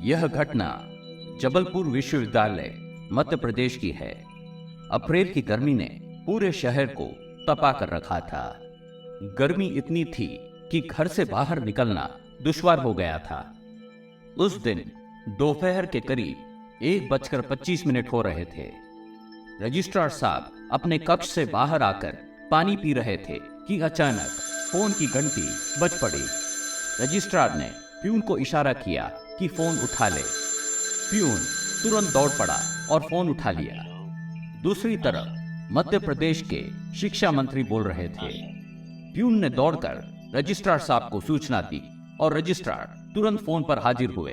यह घटना जबलपुर विश्वविद्यालय मध्य प्रदेश की है। अप्रैल की गर्मी ने पूरे शहर को तपा कर रखा था। गर्मी इतनी थी कि घर से बाहर निकलना दुश्वार हो गया था। उस दिन दोपहर के करीब 1:25 हो रहे थे। रजिस्ट्रार साहब अपने कक्ष से बाहर आकर पानी पी रहे थे कि अचानक फोन की घंटी बज पड़ी। रजिस्ट्रार ने प्यून को इशारा किया कि फोन उठा ले। प्यून तुरंत दौड़ पड़ा और फोन उठा लिया। दूसरी तरफ मध्य प्रदेश के शिक्षा मंत्री बोल रहे थे। प्यून ने दौड़कर रजिस्ट्रार साहब को सूचना दी और रजिस्ट्रार तुरंत फोन पर हाजिर हुए।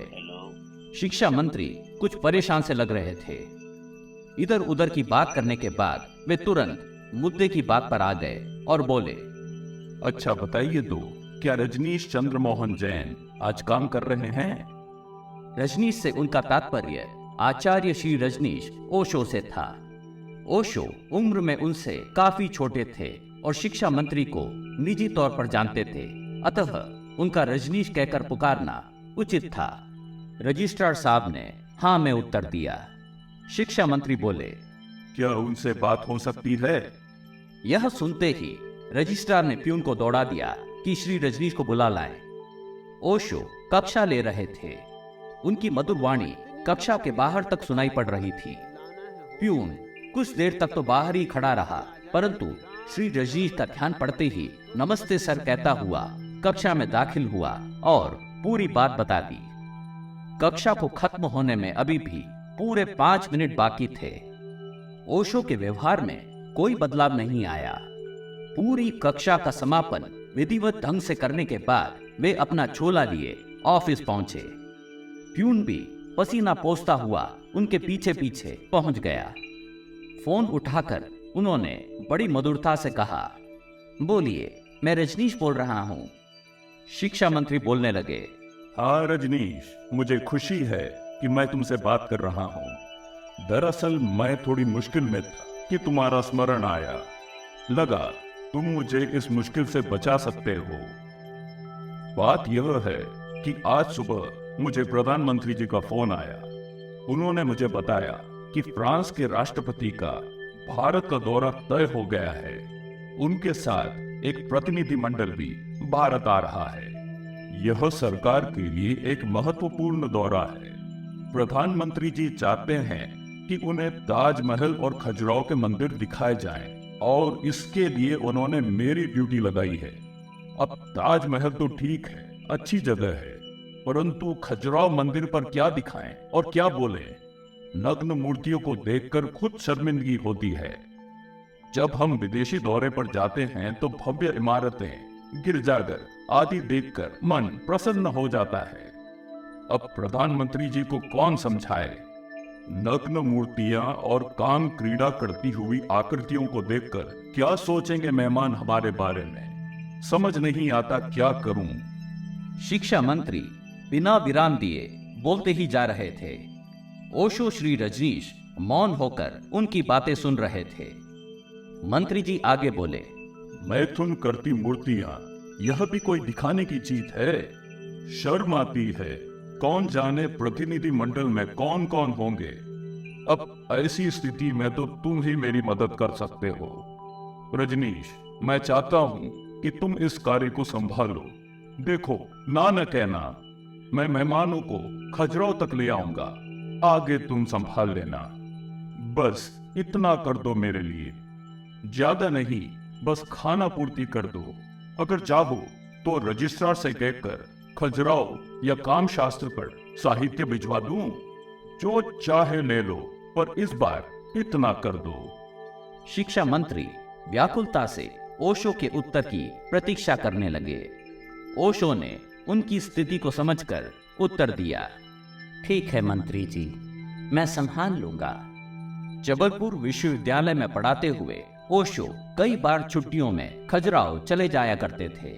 शिक्षा मंत्री कुछ परेशान से लग रहे थे। इधर उधर की बात करने के बाद वे तुरंत मुद्दे की बात पर आ गए और बोले, अच्छा बताइए तो, क्या रजनीश चंद्र मोहन जैन आज काम कर रहे हैं? रजनीश से उनका तात्पर्य आचार्य श्री रजनीश ओशो से था। ओशो उम्र में उनसे काफी छोटे थे और शिक्षा मंत्री को निजी तौर पर जानते थे, अतः उनका रजनीश कहकर पुकारना उचित था। रजिस्ट्रार साहब ने हाँ में उत्तर दिया। शिक्षा मंत्री बोले, क्या उनसे बात हो सकती है? यह सुनते ही रजिस्ट्रार ने प्यून को दौड़ा दिया कि श्री रजनीश को बुला लाएं। ओशो कक्षा ले रहे थे। उनकी मधुर वाणी कक्षा के बाहर तक सुनाई पड़ रही थी। प्यून कुछ देर तक तो बाहर ही खड़ा रहा, परंतु श्री रजनीश का ध्यान पड़ते ही नमस्ते सर कहता हुआ कक्षा में दाखिल हुआ और पूरी बात बता दी। कक्षा को खत्म होने में अभी भी पूरे 5 मिनट बाकी थे। ओशो के व्यवहार में कोई बदलाव नहीं आया। पूरी कक्षा का समापन विधिवत ढंग से करने के बाद वे अपना झोला लिए ऑफिस पहुंचे। प्यून भी पसीना पोंछता हुआ उनके पीछे पीछे पहुंच गया। फोन उठाकर उन्होंने बड़ी मधुरता से कहा, बोलिए, मैं रजनीश बोल रहा हूं। शिक्षा मंत्री बोलने लगे, हाँ रजनीश, मुझे खुशी है कि मैं तुमसे बात कर रहा हूँ। दरअसल मैं थोड़ी मुश्किल में था कि तुम्हारा स्मरण आया। लगा तुम मुझे इस मुश्किल से बचा सकते हो। बात यह है कि आज सुबह मुझे प्रधानमंत्री जी का फोन आया। उन्होंने मुझे बताया कि फ्रांस के राष्ट्रपति का भारत का दौरा तय हो गया है। उनके साथ एक प्रतिनिधि मंडल भी भारत आ रहा है। यह सरकार के लिए एक महत्वपूर्ण दौरा है। प्रधानमंत्री जी चाहते हैं कि उन्हें ताजमहल और खजुराहो के मंदिर दिखाए जाएं, और इसके लिए उन्होंने मेरी ड्यूटी लगाई है। अब ताजमहल तो ठीक है, अच्छी जगह है, परंतु खजुराहो मंदिर पर क्या दिखाएं और क्या बोलें? नग्न मूर्तियों को देखकर खुद शर्मिंदगी होती है। जब हम विदेशी दौरे पर जाते हैं तो भव्य इमारतें, गिरजाघर आदि देखकर मन प्रसन्न हो जाता है। अब प्रधानमंत्री जी को कौन समझाए? नग्न मूर्तियां और काम क्रीड़ा करती हुई आकृतियों को देखकर क्या सोचेंगे मेहमान हमारे बारे में? समझ नहीं आता क्या करूं। शिक्षा मंत्री बिना विराम दिए बोलते ही जा रहे थे। ओशो श्री रजनीश मौन होकर उनकी बातें सुन रहे थे। मंत्री जी आगे बोले, मैथुन करती मूर्तियां, यह भी कोई दिखाने की चीज है? शर्म आती है। कौन जाने प्रतिनिधि मंडल में कौन कौन होंगे। अब ऐसी स्थिति में तो तुम ही मेरी मदद कर सकते हो। रजनीश, मैं चाहता हूं कि तुम इस कार्य को संभालो। देखो, ना न कहना, मैं मेहमानों को खजुराहो तक ले आऊंगा, आगे तुम संभाल लेना। बस इतना कर दो मेरे लिए, ज्यादा नहीं, बस खाना पूर्ति कर दो। अगर चाहो तो रजिस्ट्रार से कहकर खजुराहो या काम शास्त्र पर साहित्य भिजवा दूं। जो चाहे ले लो, पर इस बार इतना कर दो। शिक्षा मंत्री व्याकुलता से ओशो के उत्तर की प्रतीक्षा करने लगे। ओशो ने उनकी स्थिति को समझकर उत्तर दिया, ठीक है मंत्री जी, मैं संभाल लूंगा। जबलपुर विश्वविद्यालय में पढ़ाते हुए ओशो कई बार छुट्टियों में खजुराहो चले जाया करते थे।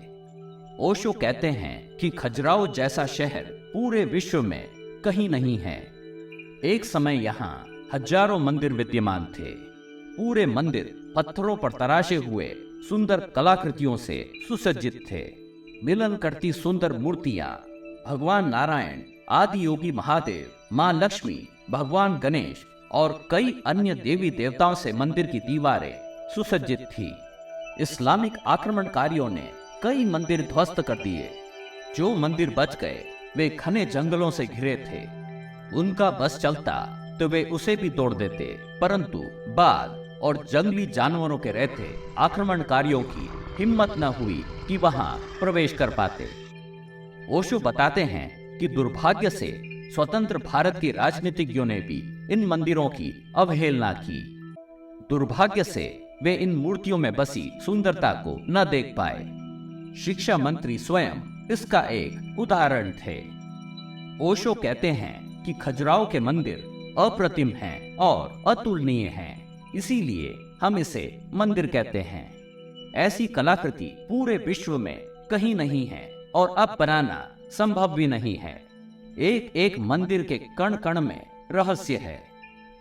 ओशो कहते हैं कि खजुराहो जैसा शहर पूरे विश्व में कहीं नहीं है। एक समय यहाँ हजारों मंदिर विद्यमान थे। पूरे मंदिर पत्थरों पर तराशे हुए सुंदर कलाकृतियों से सुसज्जित थे। मिलन करती सुंदर मूर्तियां, भगवान नारायण आदि योगी महादेव, मां लक्ष्मी, भगवान गणेश और कई अन्य देवी देवताओं से मंदिर की दीवारें सुसज्जित थी। इस्लामिक आक्रमणकारियों ने कई मंदिर ध्वस्त कर दिए। जो मंदिर बच गए वे घने जंगलों से घिरे थे। उनका बस चलता तो वे उसे भी तोड़ देते, परंतु बाघ और जंगली जानवरों के रहते आक्रमणकारियों की हिम्मत न हुई कि वहां प्रवेश कर पाते। ओशो बताते हैं कि दुर्भाग्य से स्वतंत्र भारत के राजनीतिज्ञों ने भी इन मंदिरों की अवहेलना की। दुर्भाग्य से वे इन मूर्तियों में बसी सुंदरता को न देख पाए। शिक्षा मंत्री स्वयं इसका एक उदाहरण थे। ओशो कहते हैं कि खजुराहो के मंदिर अप्रतिम हैं और अतुलनीय हैं, इसीलिए हम इसे मंदिर कहते हैं। ऐसी कलाकृति पूरे विश्व में कहीं नहीं है और अब बनाना संभव भी नहीं है। एक एक मंदिर के कण कण में रहस्य है।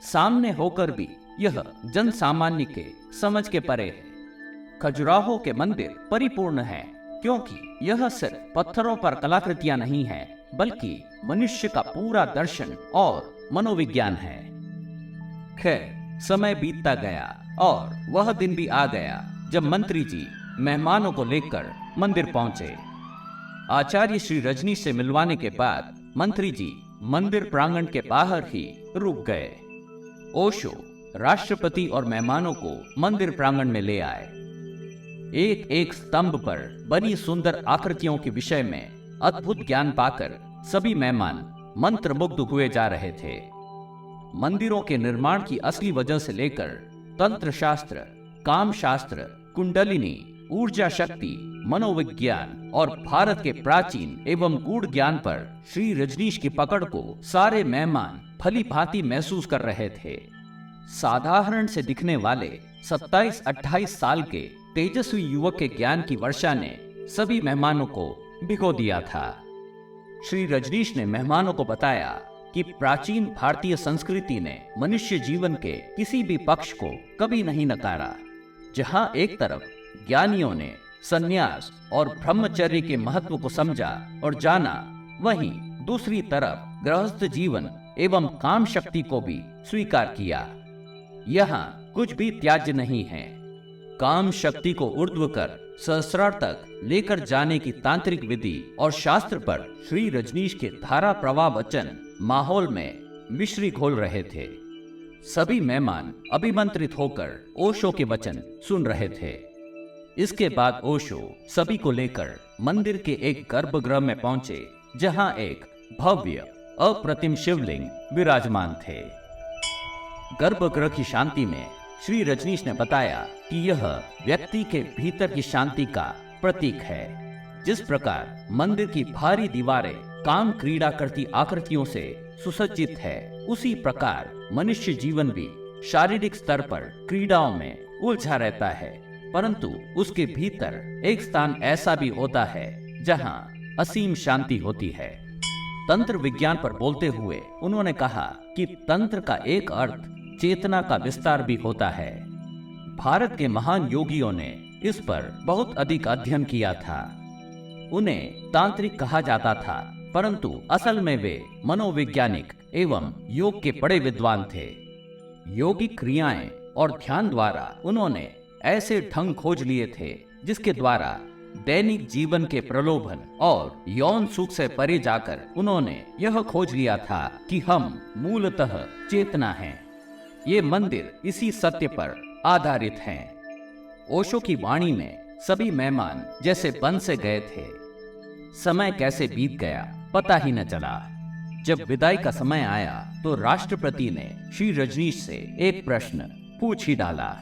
सामने होकर भी यह जन सामान्य के समझ के परे है। खजुराहो के मंदिर परिपूर्ण हैं, क्योंकि यह सिर्फ पत्थरों पर कलाकृतियां नहीं है, बल्कि मनुष्य का पूरा दर्शन और मनोविज्ञान है। खैर, समय बीतता गया और वह दिन भी आ गया जब मंत्री जी मेहमानों को लेकर मंदिर पहुंचे। आचार्य श्री रजनीश से मिलवाने के बाद मंत्री जी मंदिर प्रांगण के बाहर ही रुक गए। ओशो राष्ट्रपति और मेहमानों को मंदिर प्रांगण में ले आए। एक एक स्तंभ पर बनी सुंदर आकृतियों के विषय में अद्भुत ज्ञान पाकर सभी मेहमान मंत्रमुग्ध हुए जा रहे थे। मंदिरों के निर्माण की असली वजह से लेकर तंत्र शास्त्र, काम शास्त्र, कुंडलिनी, ऊर्जा शक्ति, मनोविज्ञान और भारत के प्राचीन एवं गूढ़ ज्ञान पर श्री रजनीश की पकड़ को सारे मेहमान भली भांति महसूस कर रहे थे। साधारण से दिखने वाले 27-28 साल के तेजस्वी युवक के ज्ञान की वर्षा ने सभी मेहमानों को भिगो दिया था। श्री रजनीश ने मेहमानों को बताया कि प्राचीन भारतीय संस्कृति ने मनुष्य जीवन के किसी भी पक्ष को कभी नहीं नकारा। जहां एक तरफ ज्ञानियों ने संन्यास और ब्रह्मचर्य के महत्व को समझा और जाना, वहीं दूसरी तरफ गृहस्थ जीवन एवं काम शक्ति को भी स्वीकार किया। यहाँ कुछ भी त्याज्य नहीं है। काम शक्ति को ऊर्ध्व कर सहस्रार तक लेकर जाने की तांत्रिक विधि और शास्त्र पर श्री रजनीश के धारा प्रवाह वचन माहौल में मिश्री घोल रहे थे। सभी मेहमान अभिमंत्रित होकर ओशो के वचन सुन रहे थे। इसके बाद ओशो सभी को लेकर मंदिर के एक गर्भगृह में पहुंचे, जहां एक भव्य अप्रतिम शिवलिंग विराजमान थे। गर्भगृह की शांति में श्री रजनीश ने बताया कि यह व्यक्ति के भीतर की शांति का प्रतीक है। जिस प्रकार मंदिर की भारी दीवारें काम क्रीड़ा करती आकृतियों से सुसज्जित है, उसी प्रकार मनुष्य जीवन भी शारीरिक स्तर पर क्रीड़ाओं में उलझा रहता है, परंतु उसके भीतर एक स्थान ऐसा भी होता है जहां असीम शांति होती है। तंत्र विज्ञान पर बोलते हुए उन्होंने कहा कि तंत्र का एक अर्थ चेतना का विस्तार भी होता है। भारत के महान योगियों ने इस पर बहुत अधिक अध्ययन किया था। उन्हें तांत्रिक कहा जाता था, परंतु असल में वे मनोवैज्ञानिक एवं योग के बड़े विद्वान थे। योगिक क्रियाएं और ध्यान द्वारा उन्होंने ऐसे ढंग खोज लिए थे जिसके द्वारा दैनिक जीवन के प्रलोभन और यौन सुख से परे जाकर उन्होंने यह खोज लिया था कि हम मूलतः चेतना हैं। ये मंदिर इसी सत्य पर आधारित हैं। ओशो की वाणी में सभी मेहमान जैसे बन से गए थे। समय कैसे बीत गया पता ही न चला। जब विदाई का समय आया तो राष्ट्रपति ने श्री रजनीश से एक प्रश्न पूछ ही डाला।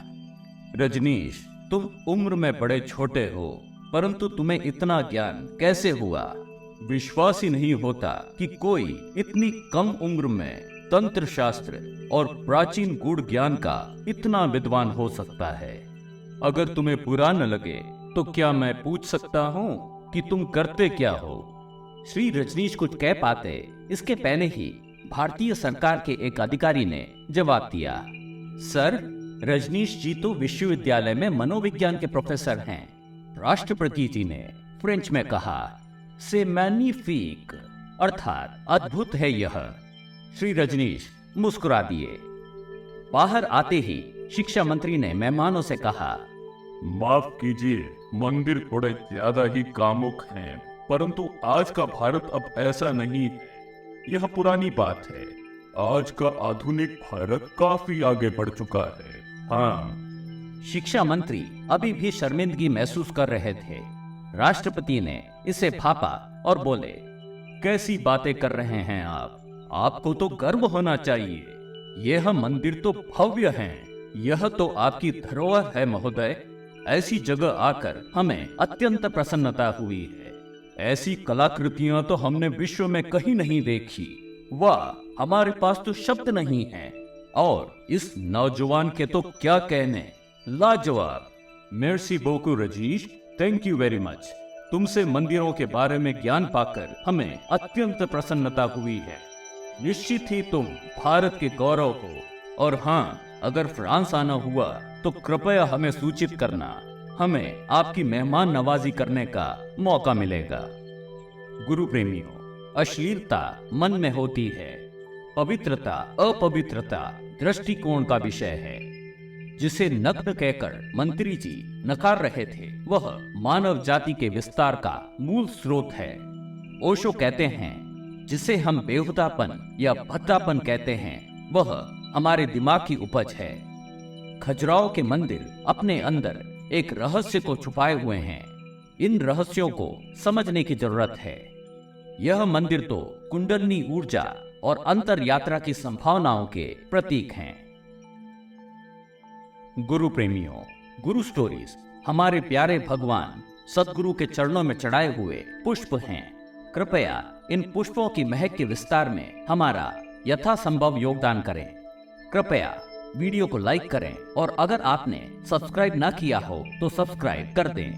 रजनीश, तुम उम्र में बड़े छोटे हो, परंतु तुम्हें इतना ज्ञान कैसे हुआ? विश्वास ही नहीं होता कि कोई इतनी कम उम्र में तंत्र शास्त्र और प्राचीन गूढ़ ज्ञान का इतना विद्वान हो सकता है। अगर तुम्हें बुरा न लगे तो क्या मैं पूछ सकता हूँ कि तुम करते क्या हो? श्री रजनीश कुछ कह पाते इसके पहले ही भारतीय सरकार के एक अधिकारी ने जवाब दिया। सर, रजनीश जी तो विश्वविद्यालय में मनोविज्ञान के प्रोफेसर हैं। राष्ट्रपति जी ने फ्रेंच में कहा, से मैग्निफिक, अर्थात अद्भुत है यह। श्री रजनीश मुस्कुरा दिए। बाहर आते ही शिक्षा मंत्री ने मेहमानों से कहा, माफ कीजिए, मंदिर थोड़े ज्यादा ही कामुक हैं, परंतु आज का भारत अब ऐसा नहीं है। यह पुरानी बात है। आज का आधुनिक भारत काफी आगे बढ़ चुका है। हाँ। शिक्षा मंत्री अभी भी शर्मिंदगी महसूस कर रहे थे। राष्ट्रपति ने इसे भापा और बोले, कैसी बातें कर रहे हैं आप? आपको तो गर्व होना चाहिए। यह मंदिर तो भव्य है। यह तो आपकी धरोहर है महोदय। ऐसी जगह आकर हमें अत्यंत प्रसन्नता हुई है। ऐसी कलाकृतियां तो हमने विश्व में कहीं नहीं देखी। वाह, हमारे पास तो शब्द नहीं है। और इस नौजवान के तो क्या कहने, लाजवाब। Mercy बोकू Rajish, thank you very much. तुमसे मंदिरों के बारे में ज्ञान पाकर हमें अत्यंत प्रसन्नता हुई है। निश्चित ही तुम भारत के गौरव हो। और हाँ, अगर फ्रांस आना हुआ तो कृपया हमें सूचित करना। हमें आपकी मेहमान नवाजी करने का मौका मिलेगा। गुरु प्रेमियों, अश्लीलता मन में होती है। पवित्रता अपवित्रता दृष्टिकोण का विषय है। जिसे नग्न कहकर मंत्री जी नकार रहे थे, वह मानव जाति के विस्तार का मूल स्रोत है। ओशो कहते हैं, जिसे हम बेहुदापन या भद्दापन कहते हैं, वह हमारे दिमाग की उपज है। खजुराहो के मंदिर अपने अंदर एक रहस्य को छुपाए हुए हैं। इन रहस्यों को समझने की जरूरत है। यह मंदिर तो कुंडलनी ऊर्जा और अंतर यात्रा की संभावनाओं के प्रतीक हैं। गुरु प्रेमियों, गुरु स्टोरीज हमारे प्यारे भगवान सदगुरु के चरणों में चढ़ाए हुए पुष्प हैं। कृपया इन पुष्पों की महक के विस्तार में हमारा यथासंभव योगदान करें। कृपया वीडियो को लाइक करें और अगर आपने सब्सक्राइब ना किया हो तो सब्सक्राइब कर दें।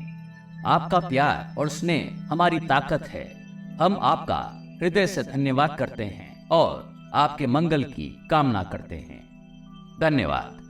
आपका प्यार और स्नेह हमारी ताकत है। हम आपका हृदय से धन्यवाद करते हैं और आपके मंगल की कामना करते हैं। धन्यवाद।